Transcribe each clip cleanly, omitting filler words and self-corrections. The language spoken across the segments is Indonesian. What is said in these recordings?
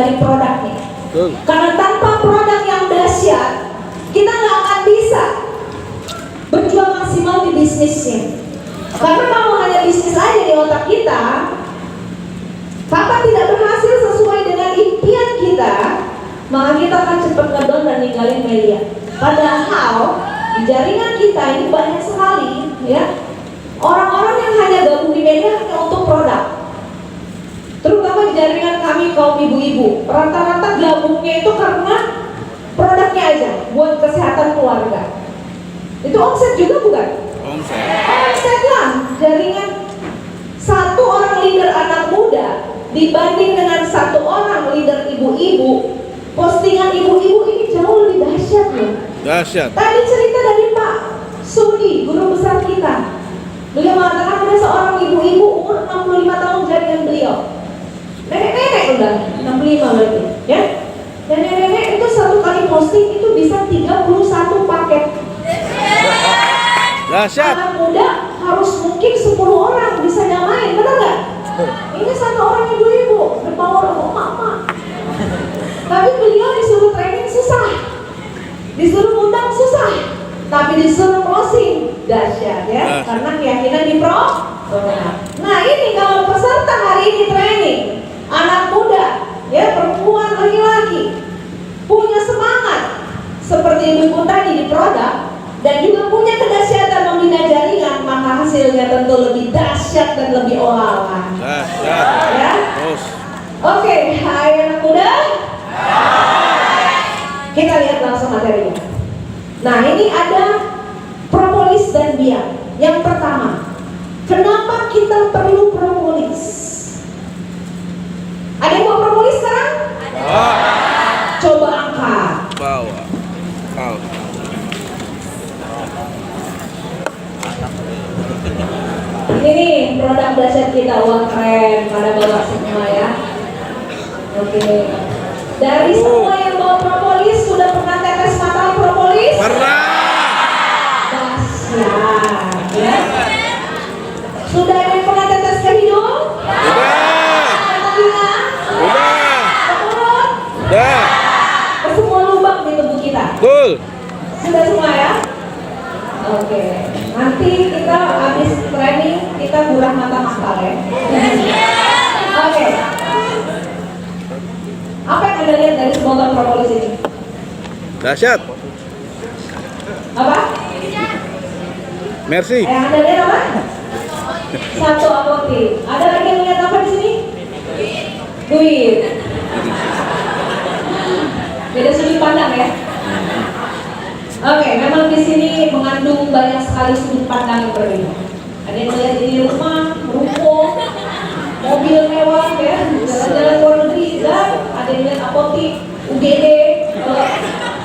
dari produknya. Karena tanpa produk yang dahsyat, kita nggak akan bisa berjuang maksimal di bisnisnya. Karena kalau hanya bisnis aja di otak kita, Papa tidak berhasil sesuai dengan impian kita, maka kita akan cepat ngedown dan ninggalin media. Padahal di jaringan kita ini banyak sekali ya orang-orang yang hanya gabung di media hanya untuk produk. Terutama di jaringan kami kaum ibu-ibu, rata-rata gabungnya itu karena produknya aja buat kesehatan keluarga. Itu omset juga bukan? Omset lah. Jaringan satu orang leader anak muda dibanding dengan satu orang leader ibu-ibu, postingan ibu-ibu ini jauh lebih dahsyat loh. Dahsyat. Tadi cerita dari Pak Sudi, guru besar kita. Beliau mengatakan ada seorang ibu-ibu umur 65 tahun jaringan beliau. Nenek-nenek udah 65 berarti, ya. Dan nenek-nenek itu satu kali posting itu bisa 31 paket. Dahsyat. Anak muda harus mungkin 10 orang bisa nyamain, benar nggak? Ini satu orang ibu-ibu berpower emak-emak. Tapi beliau disuruh training susah, disuruh undang susah, tapi disuruh closing dahsyat ya, karena keyakinan di pro. Nah ini kalau peserta hari ini training, anak muda, ya perempuan laki-laki, punya semangat seperti ibu tadi di produk, dan juga punya kedahsyatan membina jaringan, maka hasilnya tentu lebih dahsyat dan lebih olahan. Dahsyat. Ya. Terus. Oke, hai anak muda. Kita lihat langsung materinya. Nah ini ada propolis dan biak. Yang pertama, kenapa kita perlu propolis? Ada yang mau propolis sekarang? Coba angkat. Bawa. Kau. Ini nih produk dahsyat kita, wah keren, pada bawa semua ya. Oke. Dari semua yang bawa propolis sudah pernah tetes mata propolis? Pernah. Dahsyat ya. Sudah ada yang pernah tetes ke hidung? Udah. Ke telinga? Udah. Ke mulut? Udah. Ke semua lubang di tubuh kita? Betul. Sudah semua ya? Oke. Nanti kita habis training kita gurah mata masal ya. Oke. Apa yang Anda lihat dari sebuah propolis ini? Dahsyat. Apa? Merci. Yang Anda lihat apa? Satu apotik. Ada lagi yang lihat apa di sini? Duit. Beda sudut pandang ya. Oke, memang di sini mengandung banyak sekali sudut pandang yang berbeda. Ada yang melihat ini rumah, ruko, mobil mewah ya, jalan-jalan luar negeri, dan ada yang lihat apotik, UGD.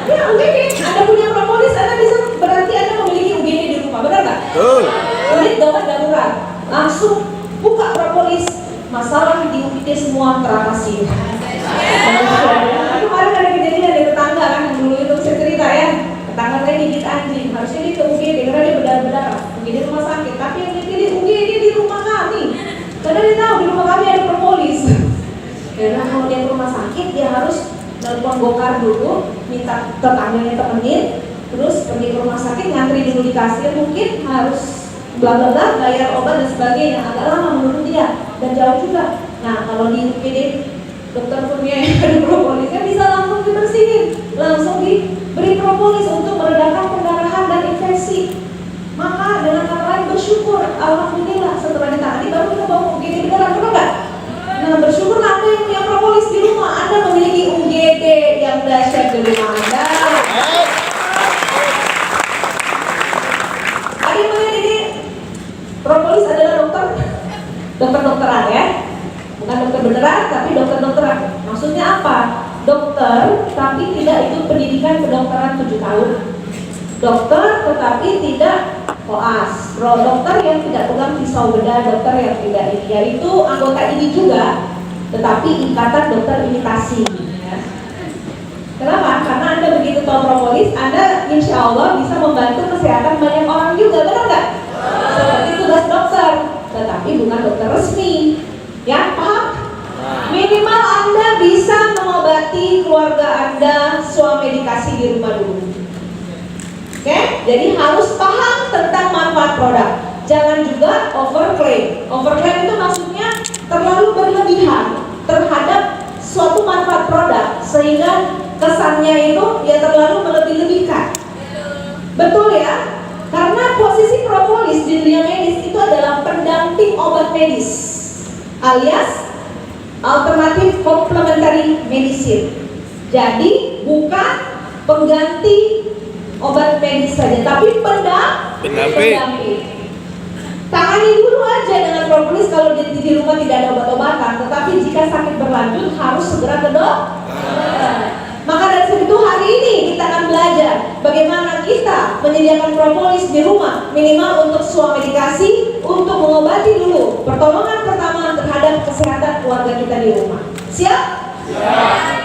Ya UGD, Anda punya propolis, Anda bisa berarti Anda memiliki UGD di rumah, benar nggak? Unit gawat darurat, langsung buka propolis, masalah di UGD semua teratasi. Kemarin ada kejadian di tetangga kan, dulu itu saya cerita ya. Tetangga saya gigit anjing, harusnya dia ke UGD karena dia berdarah-berdarah, UGD rumah sakit, tapi yang dipilih UGD di rumah kami, karena dia tahu di rumah kami ada propolis. Karena kalau dia ke rumah sakit, dia harus nelpon bokar dulu, minta tetangganya temenin, terus pergi ke rumah sakit, ngantri dulu di kasir, mungkin harus bla bla bla, bayar obat dan sebagainya, agak lama menurut dia, dan jauh juga. Nah kalau di UGD dokter punya yang ada propolisnya bisa langsung dibersihin, langsung diberi propolis untuk meredakan pendarahan dan infeksi. Maka dengan kata lain bersyukur, alhamdulillah setelah ditangani baru kita bawa UGD beneran, benar nggak? Nah bersyukur Anda yang punya propolis di rumah, Anda memiliki UGD yang dahsyat di rumah Anda. Ada yang melihat ini? Propolis adalah dokter-dokteran ya. Bukan dokter beneran, tapi dokter-dokteran. Maksudnya apa? Dokter, tapi tidak ikut pendidikan kedokteran 7 tahun. Dokter, tetapi tidak koas. Dokter yang tidak pegang pisau bedah, dokter yang tidak ini. Yaitu anggota ini juga, tetapi ikatan dokter imitasi. Ya. Kenapa? Karena Anda begitu tahu propolis, Anda insya Allah bisa membantu kesehatan banyak orang juga, benar nggak? Seperti tugas dokter, tetapi bukan dokter resmi. Ya, paham? Minimal Anda bisa keluarga Anda swamedikasi di rumah dulu. Oke, jadi harus paham tentang manfaat produk. Jangan juga overclaim. Overclaim itu maksudnya terlalu berlebihan terhadap suatu manfaat produk sehingga kesannya itu ya terlalu melebih-lebihkan. Betul ya? Karena posisi propolis di dunia medis itu adalah pendamping obat medis alias alternatif complementary medicine. Jadi bukan pengganti obat medis saja, tapi pendamping. Tangani dulu aja dengan propolis kalau di rumah tidak ada obat-obatan, tetapi jika sakit berlanjut harus segera ke dokter. Maka dari itu hari ini kita akan belajar bagaimana kita menyediakan propolis di rumah minimal untuk swamedikasi untuk mengobati dulu pertolongan pertama terhadap kesehatan keluarga kita di rumah. Siap?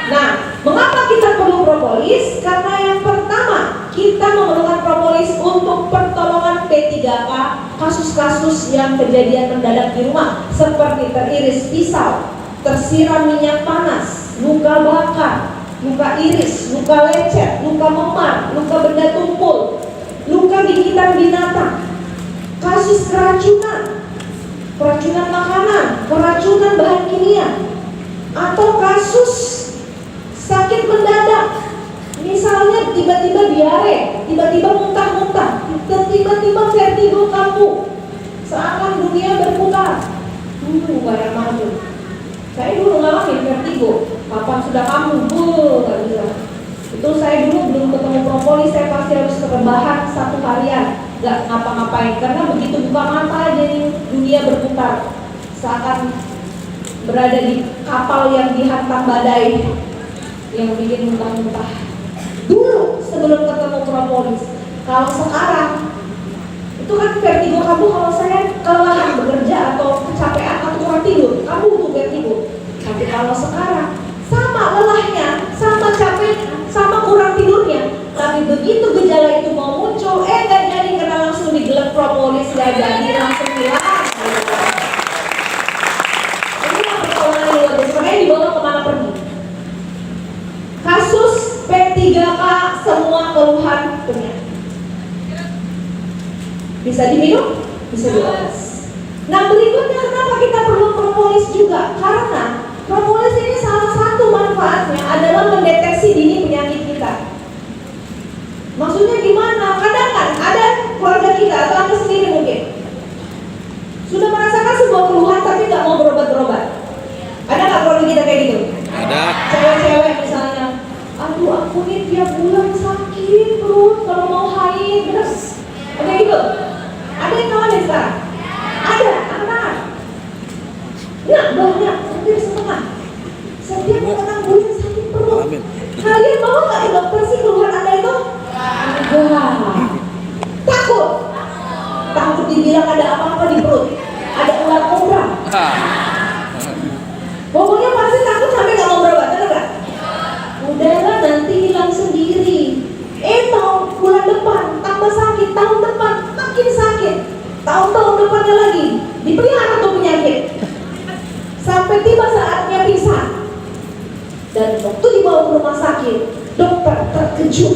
Nah, mengapa kita perlu propolis? Karena yang pertama, kita memerlukan propolis untuk pertolongan P3K kasus-kasus yang kejadian mendadak di rumah seperti teriris pisau, tersiram minyak panas, luka bakar, luka iris, luka lecet, luka memar, luka benda tumpul, luka gigitan binatang, kasus keracunan makanan, keracunan bahan kimia, atau kasus sakit mendadak, misalnya tiba-tiba diare, tiba-tiba muntah-muntah, tiba-tiba vertigo kamu, seakan dunia berputar. Bayar maju. Saya dulu ngalamin vertigo. Kapan sudah kamu? Gak bisa. Itu saya dulu belum ketemu propolis, saya pasti harus rebahan 1 harian, gak ngapa-ngapain, karena begitu buka mata jadi dunia berputar, seakan berada di kapal yang dihantam badai yang bikin muntah-muntah. Dulu sebelum ketemu propolis. Kalau sekarang itu kan vertigo kamu, kalau saya kelelahan bekerja atau kecapean atau kurang tidur, kamu butuh vertigo. Tapi kalau sekarang sama lelahnya, sama capeknya, sama kurang tidurnya, tapi begitu gejala itu mau muncul, gak jadi karena langsung digelap propolis, gak jadi, langsung hilang. Makanya dibawa kemana pergi. Kasus P3K semua keluhan penyakit. Bisa diminum, bisa dioles. Nah berikutnya kenapa kita perlu propolis juga? Karena propolis ini salah satu manfaatnya adalah mendeteksi dini penyakit kita. Maksudnya gimana? Kadang kan ada keluarga kita atau Anda sendiri mungkin sudah merasakan sebuah keluhan tapi gak mau berobat-berobat. Ada nggak keluarga kita kayak gitu? Ada. Cewek-cewek misalnya, aduh aku nih tiap bulan sakit perut kalau mau haid, terus ada gitu? Ada yang ngalamin sekarang? Ada, anak-anak. Ya banyak, hampir setengah. Setiap orang bulan sakit perut. Amin. Kalian mau nggak ke dokter sih keluhan Anda itu? Enggak. Takut dibilang ada apa-apa di perut, ada ular kobra. Pokoknya pasti takut sampai gak mau berobat, bener gak? Udahlah nanti hilang sendiri. Tahun bulan depan tambah sakit, tahun depan makin sakit, tahun depannya lagi dipelihara tuh penyakit sampai tiba saatnya pingsan. Dan waktu dibawa ke rumah sakit, dokter terkejut.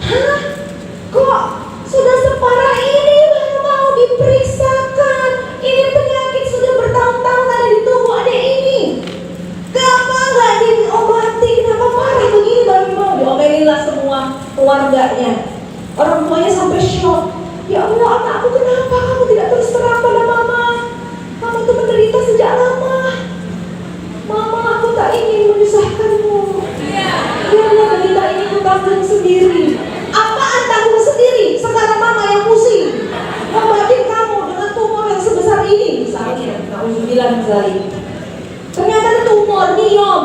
Hah? Kok sudah separah ini baru mau diperiksakan? Ini penyakit sudah bertahun-tahun ada di tubuh adek ini. Kenapa nggak diobati? Kenapa parah begini baru mau diomelinlah semua keluarganya. Orang tuanya sampai shock. Ya Allah, anakku kenapa kamu tidak terus terang pada mama? Kamu tuh menderita sejak lama. Mama, aku tak ingin menyusahkanmu. Biarlah menderita ini ku tanggung sendiri. Apaan tanggung sendiri? Sekarang mama yang pusing ngobatin kamu dengan tumor yang sebesar ini misalnya. Nauzubillah misalnya. Ternyata itu tumor, miom,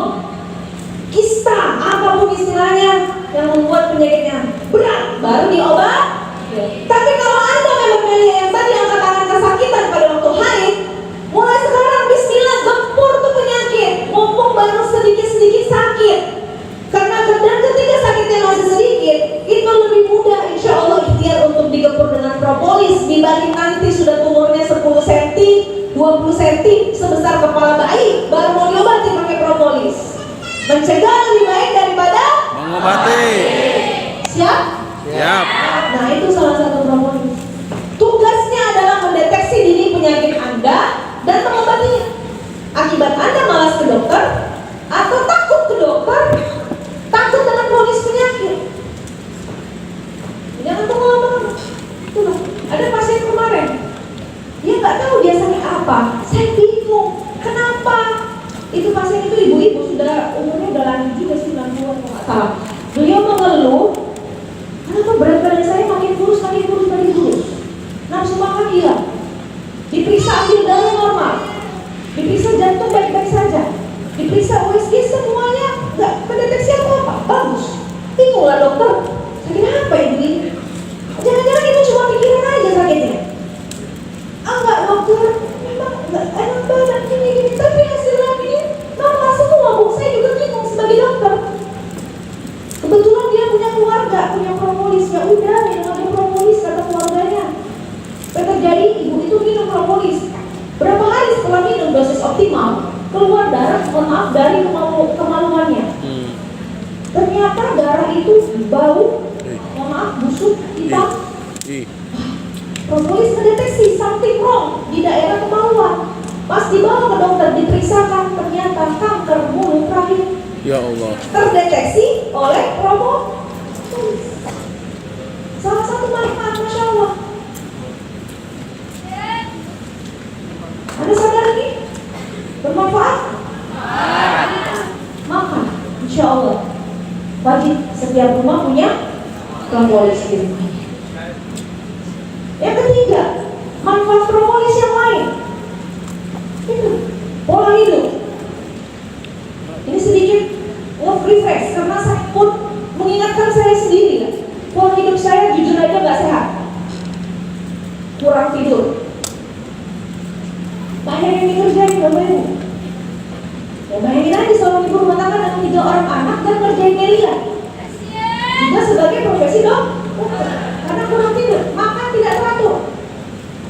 kista, apapun istilahnya yang membuat penyakitnya berat, baru diobat. Tapi kalau Anda memang yang tadi angkat tangan kesakitan pada waktu haid, mulai sekarang bismillah gempur tuh penyakit, mumpung baru sedikit-sedikit sakit. Karena dan ketika sakitnya masih sedikit, itu lebih mudah insya Allah ikhtiar untuk digempur dengan propolis dibanding nanti sudah tumornya 10 cm, 20 cm sebesar kepala bayi baru mau diobati pakai propolis. Mencegah lebih baik Mengobati. Siap? Siap. Nah, itu salah satu propolis. Tugasnya adalah mendeteksi dini penyakit Anda dan mengobatinya. Akibat Anda malas ke dokter atau takut ke dokter, takut dengan vonis penyakit. Jangan tunggu lama-lama. Itulah. Ada pasien kemarin, dia nggak tahu dia sakit apa. Saya bingung, kenapa? Itu pasien itu ibu-ibu sudah umurnya udah lanjut juga 90-an kalau nggak salah. Beliau mengeluh, kenapa berat badan saya makin kurus. Nafsu makan hilang. Diperiksa ambil darah normal, diperiksa jantung baik-baik saja, diperiksa USG semuanya nggak mendeteksi apa-apa, bagus. Bingunglah dokter, sakit apa ini? Jangan-jangan itu cuma pikiran aja sakitnya. Enggak dokter, memang enggak enak badan gini, tapi hasil labnya normal semua. Bu, saya juga bingung sebagai dokter. Kebetulan dia punya keluarga, punya propolis. Ya udah, minum aja propolis kata keluarganya. Terjadi ibu itu minum propolis. Berapa hari setelah minum dosis optimal, keluar darah, mohon maaf, dari kemaluannya. Ternyata darah itu bau, mohon maaf, busuk, hitam. Propolis mendeteksi something wrong di daerah kemaluan. Pas dibawa ke dokter diperiksakan, ternyata kanker mulut rahim. Ya Allah. Terdeteksi oleh propolis. Salah satu manfaat, Masya Allah. Anda sadar ini? Bermanfaat? Maka, insya Allah wajib setiap rumah punya propolis di rumahnya. Yang ketiga, manfaat propolis yang lain itu pola hidup. Ini sedikit refresh karena saya pun mengingatkan saya sendiri. Pola hidup saya jujur aja nggak sehat, kurang tidur. Banyak yang dikerjain Bapak Ibu. Ya bayangin aja seorang ibu rumah tangga dengan 3 orang anak dan kerjain melia. Juga sebagai profesi dokter. Karena kurang tidur, makan tidak teratur.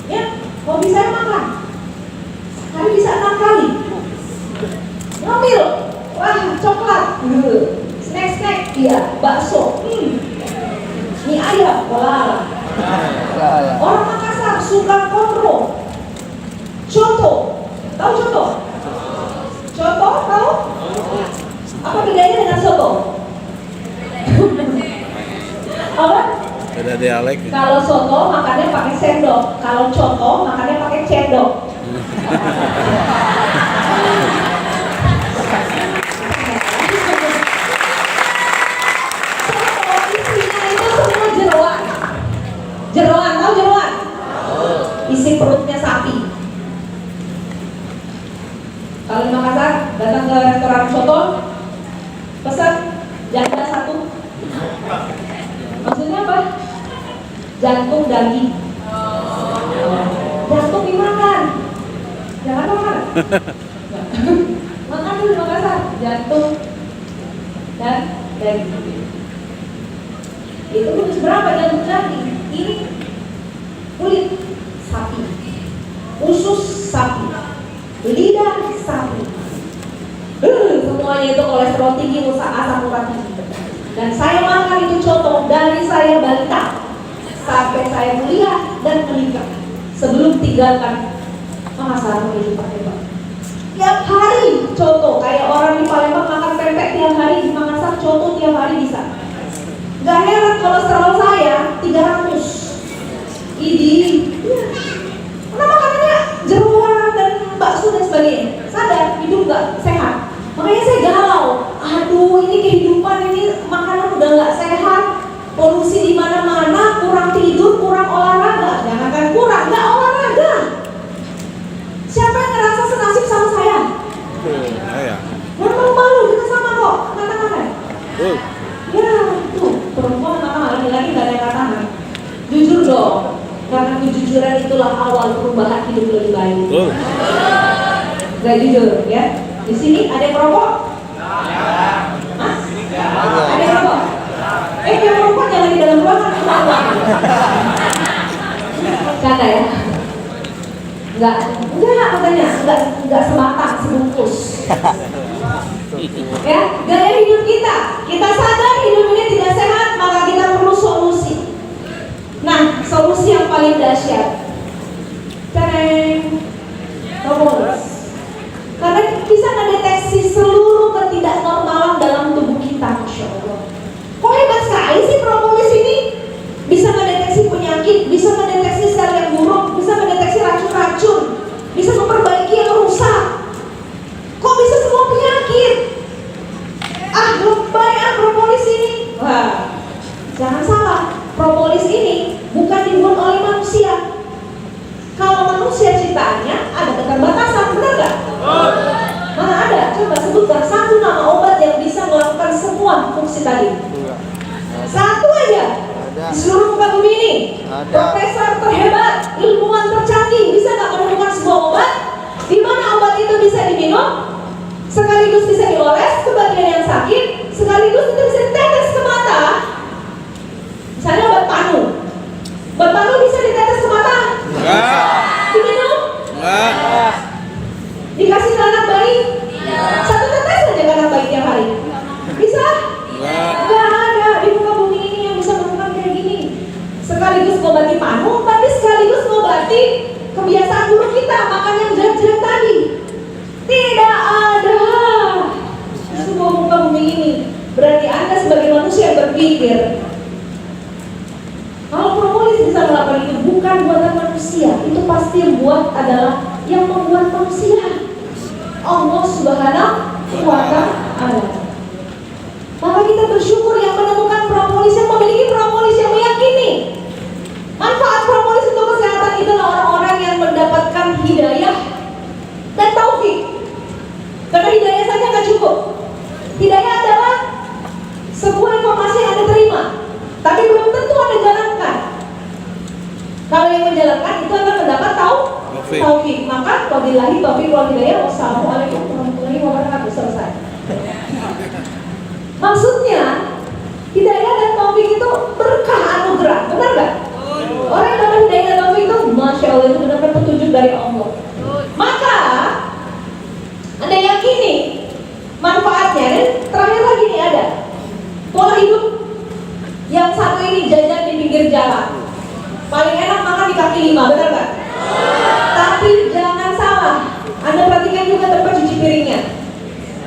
Ya, hobi saya makan. Hari bisa 6 kali. Ngambil, wah coklat, snack, iya, bakso, mie ayam, pola. Orang Makassar suka kontrol. Coto, tahu coto? Coto, tahu? Apa bedanya dengan soto? Apa? Beda dialek. Kalau soto makannya pakai sendok, kalau coto makannya pakai cendok. Isinya itu semua jeroan. Jeroan, tahu jeroan? Isi perutnya sapi. Kalau di Makassar datang ke restoran soto, pesan janda 1. Maksudnya apa? Jantung daging. Jantung dimakan. Jangan makan. Makan dulu di Makassar, jantung dan daging. Itu berapa jantung daging? Ini kulit sapi, usus sapi, lidah sapi. Semuanya itu kolesterol tinggi, asam urat tinggi. Dan saya makan itu contoh dari saya balita sampai saya kuliah dan menikah. Sebelum tinggalkan Makassar menuju Palembang. Tiap hari contoh, kayak orang di Palembang makan pempek tiap hari, di Makassar contoh tiap hari bisa. Gak heran kolesterol saya 300. Ini karena makanannya jeroan dan bakso dan sebagainya. Sadar hidup gak sehat. Makanya saya galau. Aduh, ini kehidupan ini makanan udah gak sehat. Polusi di mana-mana, kurang tidur, kurang olahraga. Jangankan kurang, gak olahraga. Siapa yang ngerasa senasib sama saya? Saya. Yang malu-malu kita sama kok, katakan. Ya, tuh perempuan sama laki-laki gak ada yang katakan. Jujur dong. Karena kejujuran itulah awal perubahan hidup lebih baik. Gak jujur ya. Di sini ada yang merokok? Hah? Ada yang merokok? Yang merokok jangan di dalam ruangan. Canda ya? Enggak katanya, enggak sebatang, sebungkus. Ya, gaya hidup kita sadar hidup paling dahsyat. Tereng, propolis. Karena bisa mendeteksi seluruh ketidaknormalan dalam tubuh kita, Masya Allah. Kok hebat sekali sih propolis ini? Bisa mendeteksi penyakit, bisa mendeteksi sel yang buruk, bisa mendeteksi racun-racun, bisa memperbaiki yang rusak. Kok bisa semua penyakit? Lebay propolis ini. Wah, jangan salah, propolis ini bukan dibuat oleh manusia. Kalau manusia ciptaannya ada keterbatasan, benar nggak? Mana ada? Coba sebutkan satu nama obat yang bisa melakukan semua fungsi tadi. Satu aja. Di seluruh muka bumi ini, profesor terhebat, ilmuwan tercanggih bisa nggak menemukan sebuah obat di mana obat itu bisa diminum, sekaligus bisa dioles ke bagian yang sakit, sekaligus itu bisa ditetes ke mata. Misalnya obat panu. Obat panu bisa ditetes ke mata? Diminum? Dikasih ke anak bayi? Satu tetes saja ke anak bayi tiap hari. Bisa? Nggak ada di muka bumi ini yang bisa melakukan kayak gini. Sekaligus mengobati panu, tapi sekaligus mengobati kebiasaan buruk kita, makan yang jelek-jelek tadi. Tidak ada di sebuah muka bumi ini. Berarti Anda sebagai manusia berpikir, kalau propolis bisa melakukan itu bukan buatan manusia, itu pasti yang buat adalah yang membuat manusia, Allah Subhanahu wa Ta'ala. Maka kita bersyukur yang menemukan propolis, yang memiliki propolis yang meyakini manfaat propolis untuk kesehatan itu adalah orang-orang yang mendapatkan hidayah dan taufik. Karena hidayah saja nggak cukup. Hidayah adalah sebuah informasi yang Anda terima, tapi belum tentu Anda jalankan. Kalau yang menjalankan itu akan mendapat taufik. Maka wabillahi taufiq wal hidayah. Wassalamualaikum warahmatullahi wabarakatuh. Selesai. Maksudnya hidayah dan taufik itu berkah anugerah, benar nggak? Orang yang dapat hidayah dan taufik itu, masya Allah, itu benar-benar petunjuk dari Allah. Maka Anda yakini manfaatnya. Dan terakhir lagi nih ada pola hidup yang satu ini, jajan di pinggir jalan. Paling enak makan di kaki lima, benar nggak? Tapi jangan salah, Anda perhatikan juga tempat cuci piringnya.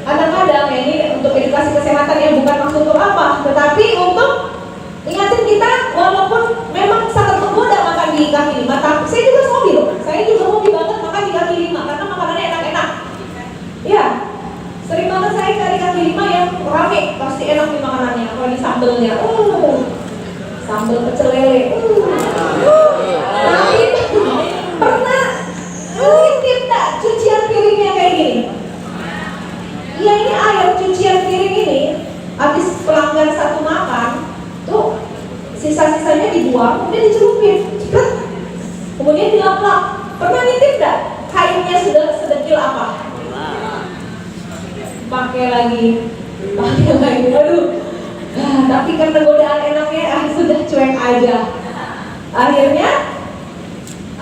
Kadang-kadang ya, ini untuk edukasi kesehatan ya, bukan maksud untuk apa, tetapi untuk ingatin kita, walaupun memang sangat menggoda makan di kaki lima. Tapi saya juga hobi loh, saya juga hobi banget makan di kaki lima karena makanannya enak-enak. Ya, sering banget saya cari kaki lima yang rame, pasti enak nih makanannya, apalagi sambelnya. Sambel pecel lele. Pernah ngintip tak cucian piringnya kayak gini? Ya ini air cucian piring ini, habis pelanggan satu makan, tuh sisa-sisanya dibuang, kemudian dicelupin, cepet, kemudian dilap-lap. Pernah ngintip tak? Kainnya sudah sedekil apa? Pakai lagi. Aduh. Tapi karena godaan enaknya, sudah cuek aja. Akhirnya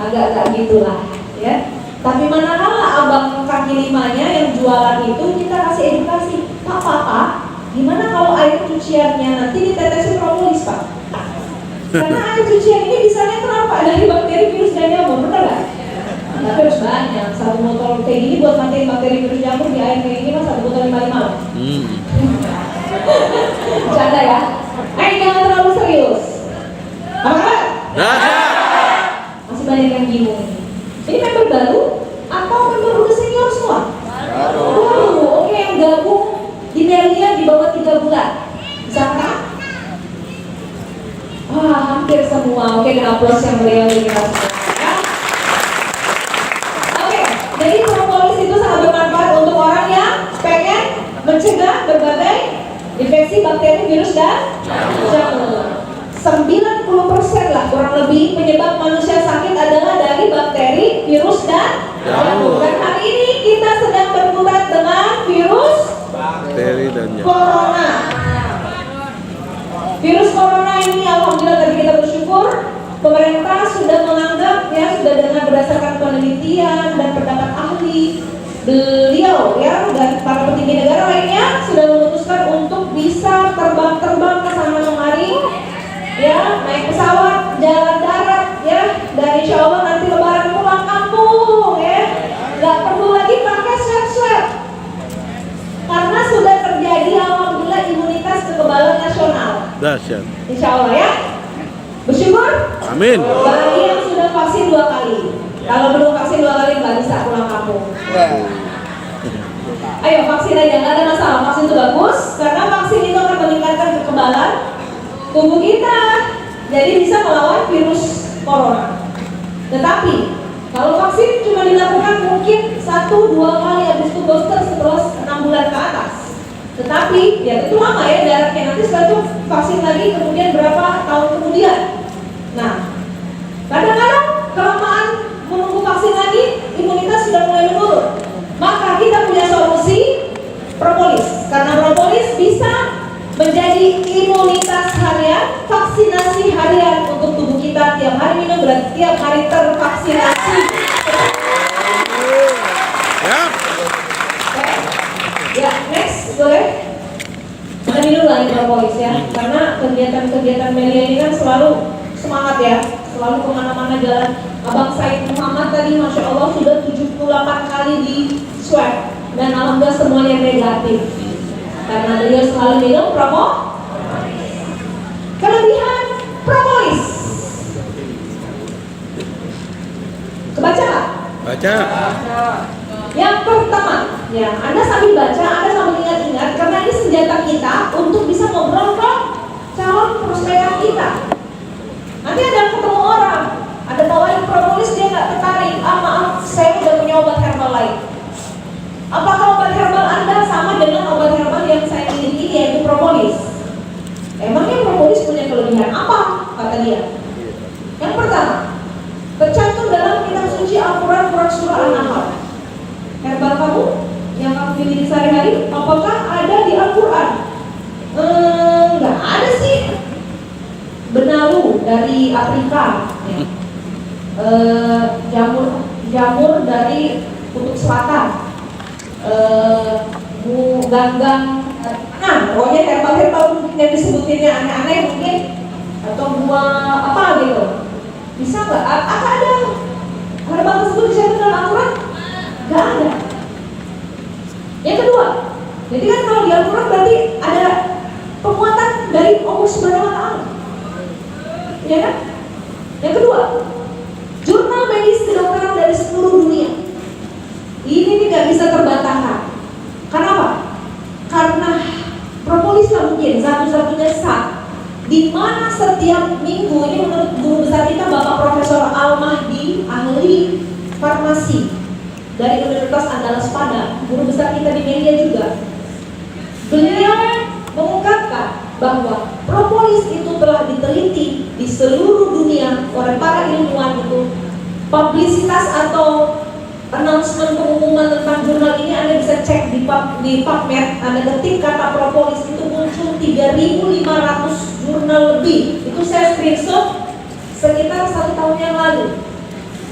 agak-agak gitulah, ya. Tapi manakala abang kaki limanya yang jualan itu, kita kasih edukasi, Pak, gimana kalau air cuciannya nanti ditetesin propolis, Pak? Karena air cucian ini bisanya kenapa? Dari bakteri, virus, dan jamur, benar nggak? Tapi harus banyak. Satu botol kayak gini buat matiin bakteri, virus, jamur di air kayak gini mas, satu botol 5 loh. Canda ya. Jangan terlalu serius. Apa? Masih banyak yang bingung. Ini member baru atau member udah senior semua? Baru. Oke, yang gabung di Nelia di bawah 3 bulan. Bisa kan? Hampir semua. Oke, dan aplaus yang beliau kita semua. Ya? Oke, jadi propolis itu sangat bermanfaat untuk orang yang pengen mencegah berbagai infeksi bakteri, virus, dan jamur. 90% lah kurang lebih penyebab manusia sakit adalah dari bakteri, virus, dan jamur. Dan hari ini kita sedang berkutat dengan virus Bakteri dan jamur. corona. Virus corona ini alhamdulillah tadi kita bersyukur pemerintah sudah menganggap ya, sudah dengan berdasarkan penelitian dan pendapat ahli beliau ya dan para petinggi negara lainnya sudah memutuskan untuk bisa terbang ke sana kemari ya, naik pesawat, jalan darat ya, Dahsyat. Insya Allah ya. Bersyukur. Amin. Bagi yang sudah vaksin 2 kali. Kalau belum vaksin 2 kali nggak bisa pulang kampung. Ayo vaksin aja, nggak ada masalah. Vaksin itu bagus karena vaksin itu akan meningkatkan kekebalan tubuh kita, jadi bisa melawan virus corona. Tetapi kalau vaksin cuma dilakukan mungkin 1-2 kali, habis itu booster setelah 6 bulan ke atas. Tetapi ya itu lama ya jaraknya, nanti setelah itu vaksin lagi kemudian berapa tahun kemudian. Nah, kadang-kadang kelamaan menunggu vaksin lagi, imunitas sudah mulai menurun. Maka kita punya solusi propolis, karena propolis bisa menjadi imunitas harian, vaksinasi harian untuk tubuh kita. Tiap hari minum berarti tiap hari tervaksinasi. Ya. Ya, next boleh. Kita minum lagi propolis ya, karena kegiatan-kegiatan media ini kan selalu semangat ya, selalu kemana-mana jalan. Abang Said Muhammad tadi Masya Allah sudah 78 kali di swab dan alhamdulillah semuanya negatif karena beliau selalu minum kelebihan propolis. Kebaca nggak? Baca. Yang pertama, ya Anda sambil baca, Anda sambil ingat-ingat karena ini senjata kita untuk bisa ngobrol ke calon prospek kita. Nanti ada ketemu orang, ada tawarin propolis, dia nggak tertarik. Maaf, saya udah punya obat herbal lain. Apakah obat herbal Anda sama dengan obat herbal yang saya miliki, yaitu propolis? Emangnya propolis punya kelebihan apa? Kata dia. Yang pertama, tercantum dalam kitab suci Al-Quran surah An-Nahl. Herbal kamu yang kamu miliki sehari-hari, apakah ada di Al-Quran? Nggak ada sih. Benalu dari Afrika, ya. Jamur dari Kutub Selatan, ganggang, pokoknya herbal-herbal mungkin yang disebutinnya aneh-aneh mungkin, atau buah apa gitu. Bisa nggak? Apa ada herbal tersebut disebut dalam Al-Quran? Nggak ada. Yang kedua, jadi kan kalau di Al-Quran berarti ada penguatan dari Allah Subhanahu Wa Taala. Ya kan? Yang kedua, jurnal medis kedokteran dari seluruh dunia. Ini tidak bisa terbantahkan. Kenapa? Karena propolis mungkin satu-satunya zat di mana setiap minggu, ini menurut guru besar kita Bapak Profesor Al-Mahdi, ahli farmasi dari Universitas Andalas Padang, guru besar kita di media juga. Beliau mengungkapkan bahwa propolis itu telah diteliti di seluruh dunia oleh para ilmuwan itu. Publisitas atau announcement pengumuman tentang jurnal ini Anda bisa cek di PubMed. Anda ketik kata propolis itu muncul 3.500 jurnal lebih. Itu saya screenshot sekitar 1 tahun yang lalu.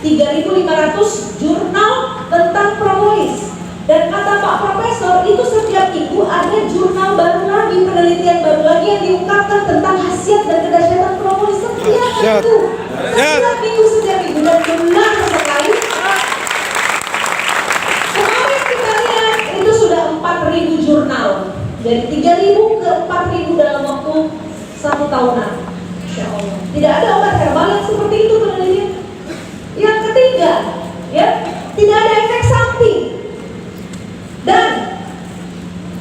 3.500 jurnal tentang propolis. Dan kata Pak Profesor, itu setiap minggu ada jurnal baru lagi, penelitian baru lagi yang diungkapkan tentang khasiat dan kedahsyatan propolis setiap minggu. Setiap minggu dan benar sekali. Kemarin kita lihat itu sudah 4.000 jurnal, dari 3.000 ke 4.000 dalam waktu 1 tahunan. Insya Allah. Tidak ada obat herbal yang seperti itu penelitian. Yang ketiga, ya, tidak ada efek samping. Dan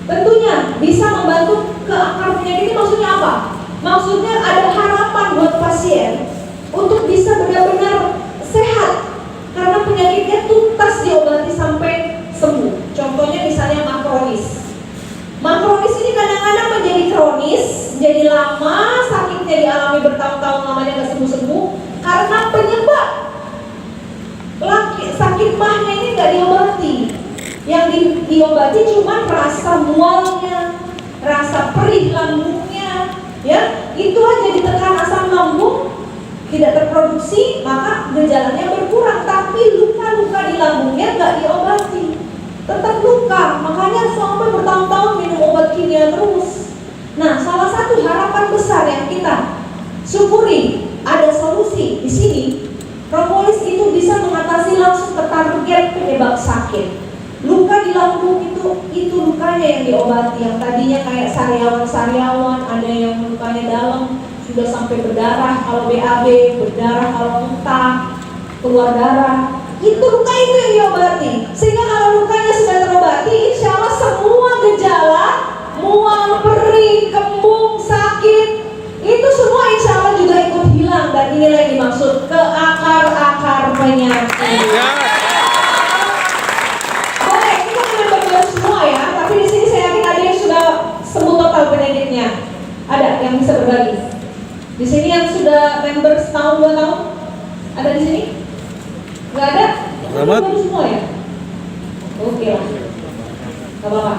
tentunya bisa membantu ke akar penyakit. Ini maksudnya apa? Maksudnya ada harapan buat pasien untuk bisa benar-benar sehat karena penyakitnya tuntas diobati sampai sembuh. Contohnya misalnya makronis. Makronis ini kadang-kadang menjadi kronis, menjadi lama, sakitnya dialami bertahun-tahun lamanya nggak sembuh-sembuh karena penyebab sakit mahnya ini nggak diobati. Yang diobati cuma rasa mualnya, rasa perih lambungnya, ya itu aja, ditekan asam lambung tidak terproduksi, maka gejalanya berkurang. Tapi luka-luka di lambungnya nggak diobati, tetap luka, makanya sampai bertahun-tahun minum obat kimia terus. Nah, salah satu harapan besar yang kita syukuri ada solusi di sini. Propolis itu bisa mengatasi langsung ke target penyebab sakit. Luka di lambung itu lukanya yang diobati, yang tadinya kayak sariawan-sariawan, ada yang luka darahnya dalam, sudah sampai berdarah kalau BAB, berdarah kalau muntah, keluar darah, itu luka itu yang diobati. Sehingga kalau lukanya sudah terobati, insya Allah semua gejala mual, perih, kembung, sakit, itu semua insya Allah juga ikut hilang. Dan inilah yang dimaksud ke akar-akar penyakit. Boleh, kita member baru semua ya. Tapi di sini saya yakin ada yang sudah sembuh total penyakitnya. Ada yang bisa berbagi. Di sini yang sudah member setahun 2 tahun, ada di sini? Nggak ada? Selamat. Baru semua ya? Oke lah. Gak apa-apa.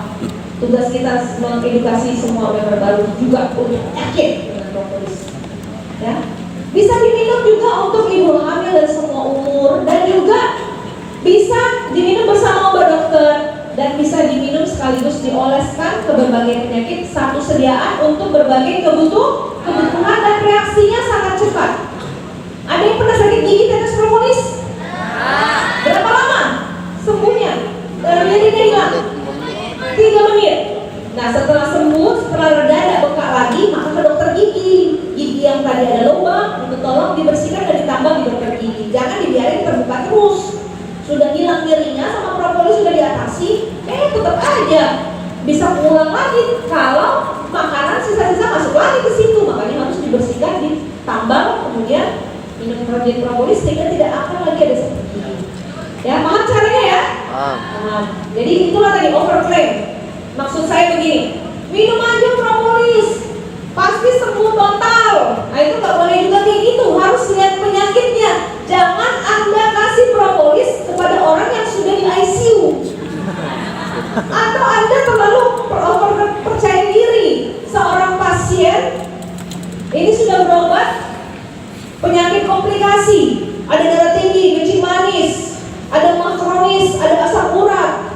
Tugas kita mengedukasi semua member baru juga untuk yakin dengan propolis. Ya, bisa diminum juga untuk ibu hamil dan semua umur, dan juga bisa diminum bersama obat dokter, dan bisa diminum sekaligus dioleskan ke berbagai penyakit, satu sediaan untuk berbagai kebutuhan dan reaksinya sangat cepat. Ada yang pernah sakit gigi tetes propolis? Berapa lama sembuhnya? Nyerinya hilang? 3 menit. Nah setelah sembuh, setelah reda tidak bekak lagi, maka ke dokter gigi. Gigi yang tadi ada lubang, itu tolong dibersihkan dan ditambah di dokter gigi. Jangan dibiarin terbuka terus. Sudah hilang nyerinya sama propolis sudah diatasi, tetap aja bisa pulang lagi kalau makanan sisa-sisa masuk lagi ke situ. Makanya harus dibersihkan, ditambal, kemudian minum protein propolis sehingga tidak akan lagi ada sakit gigi. Ya, paham caranya ya? Jadi itulah tadi overclaim. Maksud saya begini, minum aja propolis, pasti sembuh total. Nah itu nggak boleh juga kayak gitu, harus lihat penyakitnya. Jangan Anda kasih propolis kepada orang yang sudah di ICU, atau Anda terlalu percaya diri. Seorang pasien ini sudah berobat penyakit komplikasi, ada darah tinggi, kencing manis, ada mah kronis, ada asam urat,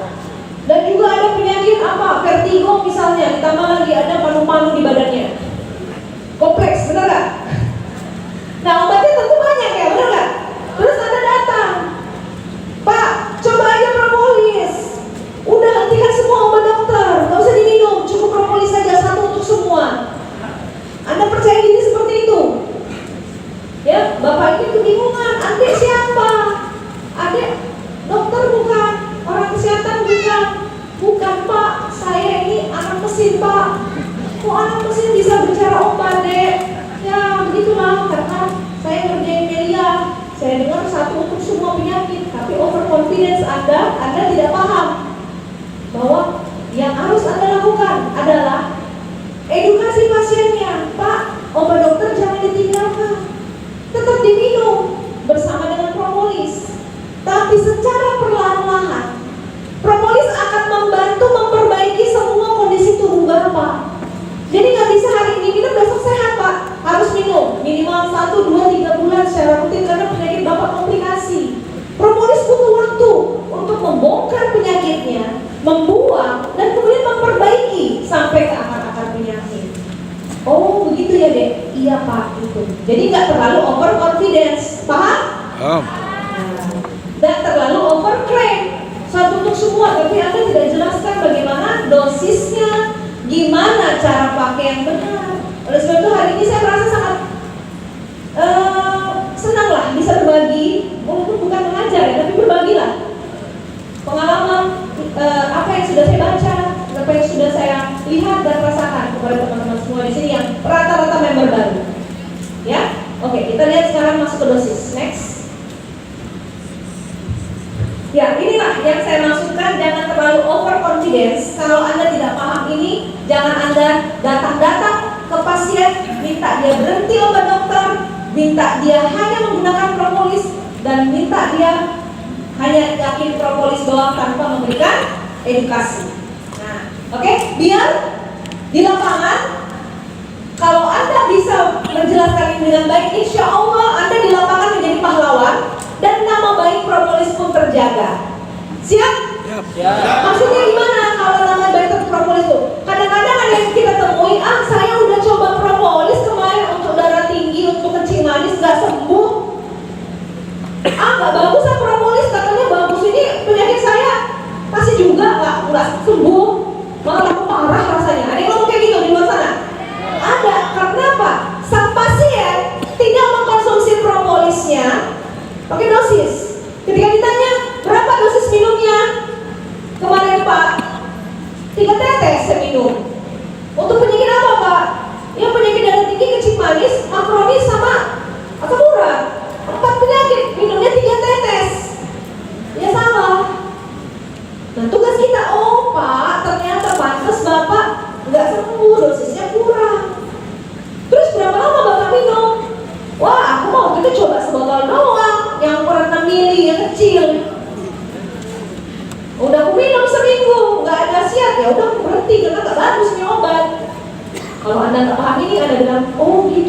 dan juga ada penyakit vertigo misalnya, ditambah lagi ada paru-paru di badannya. Kompleks, benar gak? Nah obatnya tentu banyak ya, benar gak? Terus Anda datang, Pak, coba aja propolis. Udah hentikan semua obat dokter, gak usah diminum, cukup propolis saja, satu untuk semua. Anda percaya diri seperti itu? Ya, Bapak ini kebingungan, adik siapa? Adik dokter bukan, orang kesehatan bukan Pak, saya ini anak mesin Pak. Kok anak mesin bisa bicara obat dek? Ya begitulah, karena saya ngerjain media. Saya dengar satu untuk semua penyakit, tapi overconfidence Anda tidak paham bahwa yang harus Anda lakukan adalah edukasi pasiennya. Pak, obat dokter jangan ditinggalkan, tetap diminum bersama dengan propolis. Tapi secara perlahan-lahan, propolis akan membantu memperbaiki semua kondisi tubuh Bapak. Jadi nggak bisa hari ini minum besok sehat Pak, harus minum minimal 1, 2, 3 bulan secara rutin karena penyakit Bapak komplikasi. Propolis butuh waktu untuk membongkar penyakitnya, membuang, dan kemudian memperbaiki sampai ke akar-akar penyakit. Oh begitu ya dek? Iya Pak, itu. Jadi nggak terlalu overconfidence, paham? Dan terlalu overclaim, satu untuk semua, tapi Anda tidak jelaskan bagaimana dosisnya, gimana cara pakai yang benar. Oleh sebab itu hari ini saya merasa sangat senang lah bisa berbagi, walaupun bukan mengajar ya, tapi berbagilah pengalaman apa yang sudah saya baca, apa yang sudah saya lihat dan rasakan kepada teman-teman semua di sini yang rata-rata member baru. Ya, oke, kita lihat sekarang masuk ke dosis. Next. Ya, inilah yang saya maksudkan, jangan terlalu overconfidence. Kalau Anda tidak paham ini, jangan Anda datang-datang ke pasien, minta dia berhenti obat dokter, minta dia hanya menggunakan propolis, dan minta dia hanya yakin propolis doang tanpa memberikan edukasi. Nah, oke, biar di lapangan, kalau Anda bisa menjelaskan ini dengan baik, insya Allah Anda di lapangan menjadi pahlawan, dan nama baik propolis pun terjaga. Siap? Maksudnya gimana kalau nama baik propolis itu? Kadang-kadang ada yang kita temui, saya udah coba propolis kemarin untuk darah tinggi, untuk kencing manis, gak sembuh. Gak bagus propolis, katanya bagus, ini penyakit saya kasih juga gak sembuh, malah parah rasanya. Ada yang ngomong kayak gitu di luar sana? Ada, karena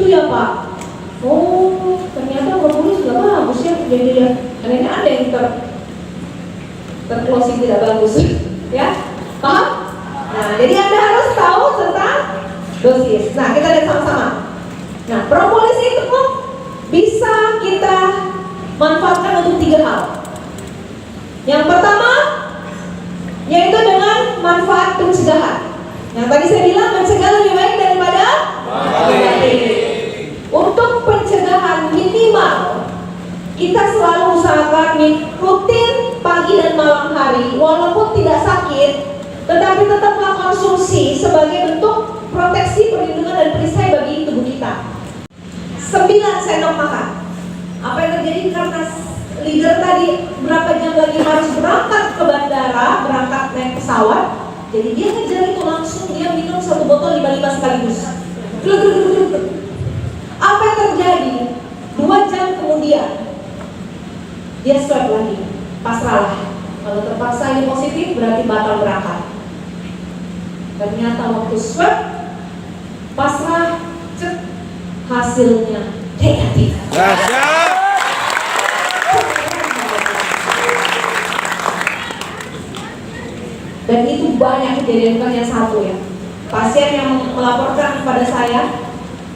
ya Pak. Oh, ternyata propolis juga bagus ya. Jadi ya, ternyata ada yang terclosing tidak bagus, ya, paham? Nah, jadi Anda harus tahu tentang dosis. Nah, kita lihat sama-sama. Nah, propolis itu bisa kita manfaatkan untuk 3 hal. Yang pertama, yaitu dengan manfaat pencegahan. Yang tadi saya bilang mencegah lebih baik daripada mengobati. Untuk pencegahan minimal kita selalu usahakan rutin pagi dan malam hari, walaupun tidak sakit, tetapi tetaplah konsumsi sebagai bentuk proteksi, perlindungan dan perisai bagi tubuh kita. 9 sendok makan. Apa yang terjadi karena leader tadi berapa jam lagi harus berangkat ke bandara, berangkat naik pesawat, jadi dia ngejar itu langsung dia minum 1 botol 5 sekaligus. Apa yang terjadi? 2 jam kemudian dia swab lagi, pasrah. Kalau terpaksa ini positif berarti batal berangkat. Ternyata waktu swab pasrah, cek, hasilnya negatif. Dan itu banyak kejadian, bukan yang satu ya. Pasien yang melaporkan kepada saya,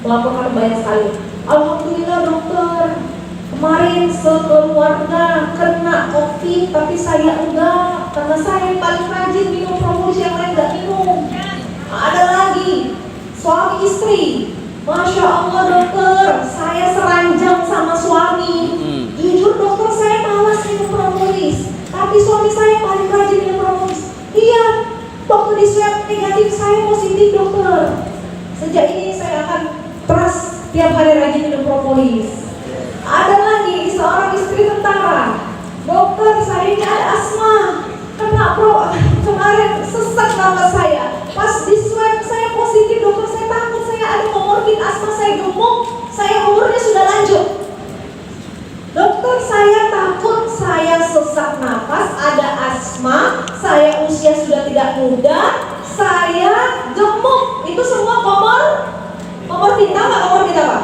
melaporkan banyak sekali. Alhamdulillah dokter, kemarin sekeluarga kena COVID, tapi saya enggak, karena saya yang paling rajin minum propolis, yang lain enggak minum. Ada lagi, suami istri, Masya Allah dokter, saya seranjang sama suami. Jujur dokter, saya malas minum propolis, tapi suami saya paling rajin minum propolis. Iya, waktu di swab negatif saya positif dokter. Sejak ini saya akan trust tiap hari rajin minum propolis. Ada lagi seorang istri tentara, dokter saya ini ada asma, kena kemarin sesak nafas saya. Pas di swab saya positif dokter, saya takut saya ada komorbid asma, saya gemuk, saya umurnya sudah lanjut. Dokter saya takut saya sesak nafas, ada asma, saya usia sudah tidak muda, saya gemuk. Itu semua komorbid apa?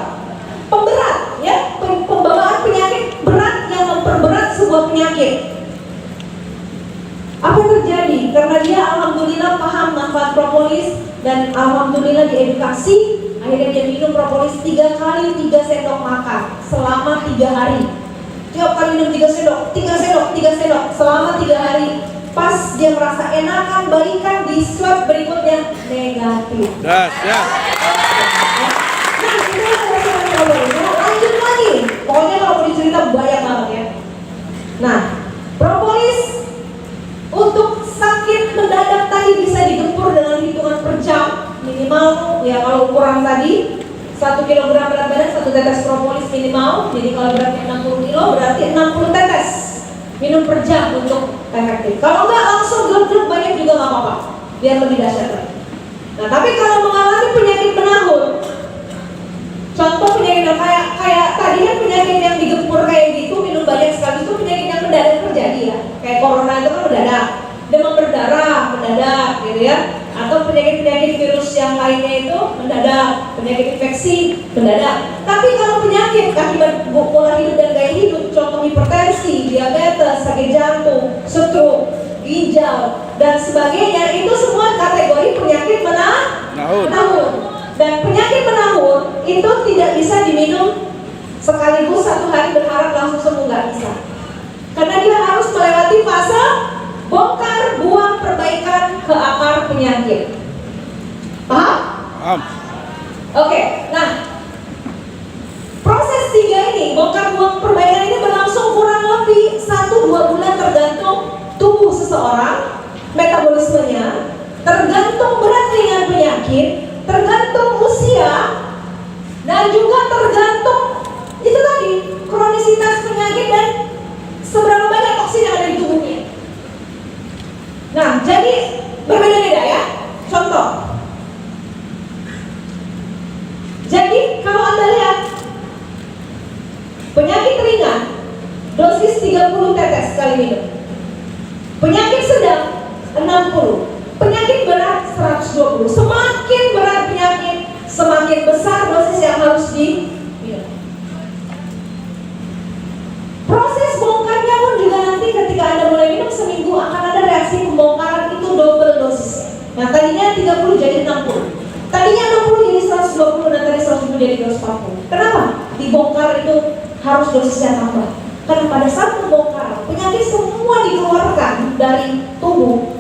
Pemberat ya, pembawaan penyakit berat yang memperberat sebuah penyakit. Apa yang terjadi? Karena dia alhamdulillah paham manfaat propolis dan alhamdulillah diedukasi, akhirnya dia minum propolis 3 kali 3 sendok makan selama 3 hari. Tiap kali minum 3 sendok selama 3 hari. Pas dia merasa enakan, balikan di swab berikutnya negatif. Nah, itu lanjut lagi. Pokoknya kalau mau dicerita banyak banget ya. Nah, propolis untuk sakit mendadak tadi bisa digempur dengan hitungan per jam. Minimal ya kalau ukuran tadi 1 kg berat badan 1 tetes propolis minimal. Jadi kalau beratnya 60 kg berarti 60 tetes minum per jam untuk efektif. Kalau enggak langsung gluk-gluk banyak juga nggak apa-apa, biar lebih dahsyat lagi. Nah, tapi kalau mengalami penyakit menahun, contoh penyakit kayak tadi kan penyakit yang digempur kayak gitu, minum banyak sekali, itu penyakit yang mendadak terjadi ya. Kayak corona itu kan mendadak, demam berdarah mendadak gitu ya. Atau penyakit-penyakit virus yang lainnya itu mendadak, penyakit infeksi mendadak. Tapi kalau penyakit akibat pola hidup dan gaya hidup, contoh hipertensi, diabetes, sakit jantung, stroke, ginjal dan sebagainya, itu semua kategori penyakit menahun. Dan penyakit menahun itu tidak bisa diminum sekaligus 1 hari berharap langsung sembuh, nggak bisa. Karena dia harus melewati fase bongkar, buang, perbaikan ke akar penyakit. Paham? Paham. Oke, nah proses 3 ini, bongkar, buang, perbaikan ini berlangsung kurang lebih 1-2 bulan tergantung tubuh seseorang, metabolismenya, tergantung berat ringan penyakit, tergantung usia, dan juga tergantung itu tadi kronisitas penyakit dan seberapa banyak toksin yang ada di tubuhnya. Nah, jadi berbeda-beda ya. Contoh. Jadi kalau Anda lihat penyakit ringan dosis 30 tetes sekali minum. Penyakit sedang 60. Penyakit berat 120. Semakin berat penyakit, semakin besar dosis yang harus menjadi 240. Kenapa? Dibongkar itu harus dosisnya tambah. Karena pada saat membongkar, penyakit semua dikeluarkan dari tubuh.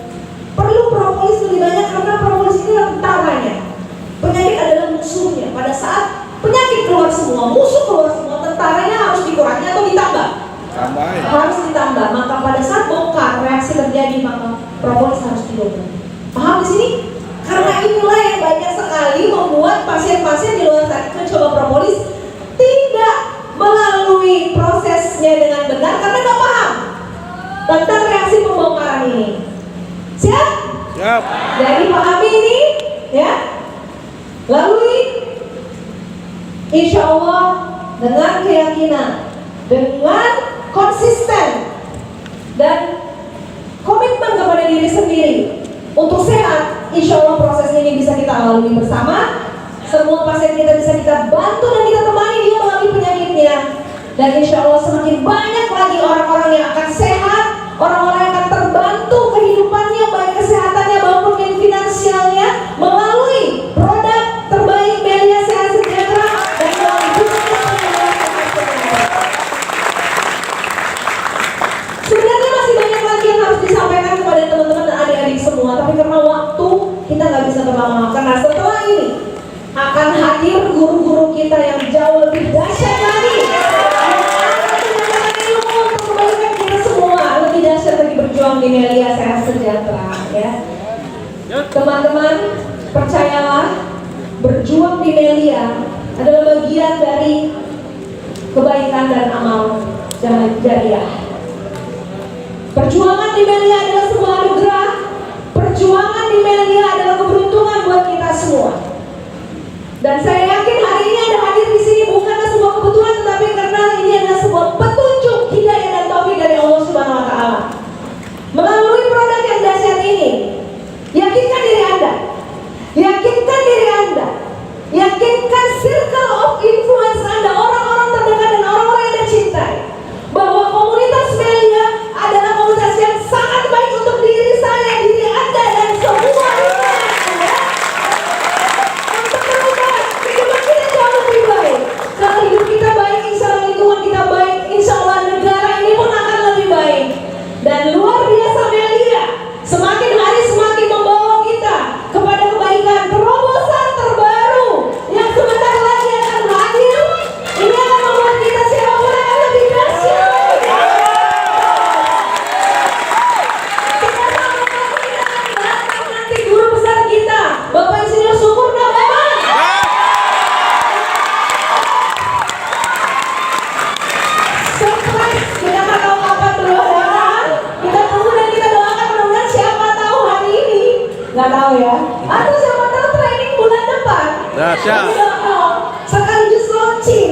Perlu propolis lebih banyak karena propolis ini adalah tentaranya. Penyakit adalah musuhnya. Pada saat penyakit keluar semua, musuh keluar semua, tentaranya harus dikurangi atau ditambah? Tambahin. Harus ditambah. Maka pada saat bongkar reaksi terjadi, maka propolis harus didobel. Paham di sini? Karena inilah yang banyak sekali membuat pasien-pasien di luar sana mencoba propolis tidak melalui prosesnya dengan benar karena nggak paham tentang reaksi pembongkaran ini. Siap? Siap. Jadi pahami ini, ya. Lalui, insya Allah dengan keyakinan, dengan konsisten dan komitmen kepada diri sendiri untuk sehat. Insya Allah proses ini bisa kita lalui bersama. Semua pasien kita bisa kita bantu dan kita temani dia melalui penyakitnya. Dan insya Allah semakin banyak lagi orang-orang yang akan sehat, orang-orang yang akan terbantu kehidupannya, baik kesehatannya maupun finansialnya melalui produk terbaik Melia Sehat Sejahtera dan melalui sebenarnya masih banyak lagi yang harus disampaikan kepada teman-teman dan adik-adik semua, tapi karena waktu kita nggak bisa berlama-lama. Karena setelah ini akan hadir guru-guru kita yang jauh lebih dahsyat lagi, yang akan menyampaikan ilmu untuk kebaikan kita semua, lebih dahsyat lagi berjuang di Melia Sehat Sejahtera, ya. Teman-teman, percayalah, berjuang di Melia adalah bagian dari kebaikan dan amal jariah. Perjuangan di Melia adalah sebuah anugerah. Perjuangan di Melia adalah keberuntungan buat kita semua. Dan saya yakin hari ini Anda hadir di sini bukanlah sebuah kebetulan, tetapi karena ini adalah sebuah petunjuk hidayah dan taufik dari Allah Subhanahu wa taala. Melalui produk yang dahsyat ini, yakinkan diri Anda. Yakinkan diri Anda. Yakinkan circle of influence Anda, orang-orang terdekat dan orang-orang yang Anda cintai, bahwa komunitas Melia adalah komunitas yang sangat baik untuk diri saya, diri Anda, dan semua Anda. Untuk merubah kehidupan kita jauh lebih baik. Kalau hidup kita baik, insya Allah lingkungan kita baik, insya Allah negara ini pun akan lebih baik. Dan luar biasa Melia, semakin hari semakin membawa kita kepada kebaikan. Terobosan terbaru yang sebentar lagi akan hadir, ini akan membuat kita siapa yang lebih dahsyat. Nanti guru besar kita, Bapak Insinyur Sukurna Bapak. Surprise, kita nggak tahu kapan berdoakan. Kita tunggu dan kita doakan, mudah-mudahan siapa tahu hari ini, nggak tahu ya. Atau siapa tahu training bulan depan. Dahsyat. We don't know. Sekaligus launching,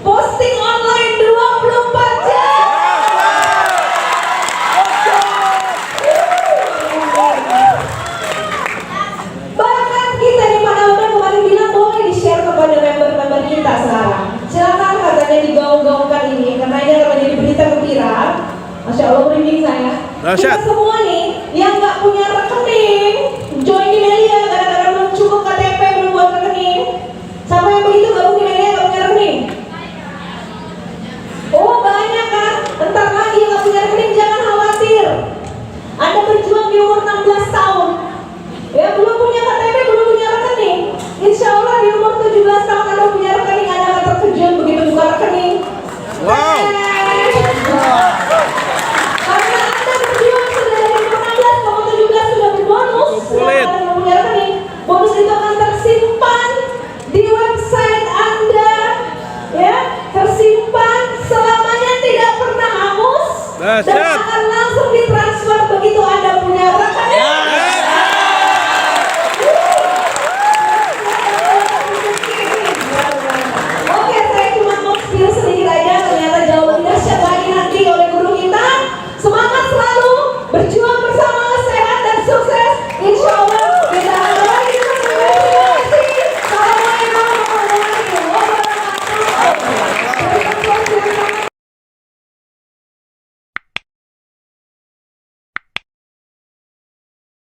posting online 24 jam. Bahkan kita di mana-mana kemarin bilang boleh di-share kepada member-member kita sekarang. Silakan katanya digaung-gaungkan ini karena ini akan menjadi berita gembira. Masya Allah merinding saya. Dahsyat. Kita semua nih yang nggak punya rekening, join di Melia gara-gara belum cukup KTP, belum buat rekening. Siapa yang begitu gabung di Melia nggak punya rekening? Oh banyak kan? Entar lagi yang nggak punya rekening jangan khawatir. Anda berjuang di umur 16 tahun, ya belum punya KTP, belum punya rekening. Insya Allah di umur 17 tahun Anda punya rekening, Anda akan terkejut begitu buka rekening. Wow. Karena Anda berjuang sudah dari umur 16, kamu 17 sudah berbonus. Setelah Anda punya rekening, bonus itu akan tersimpan di website Anda, ya, tersimpan selamanya, tidak pernah hangus. Dan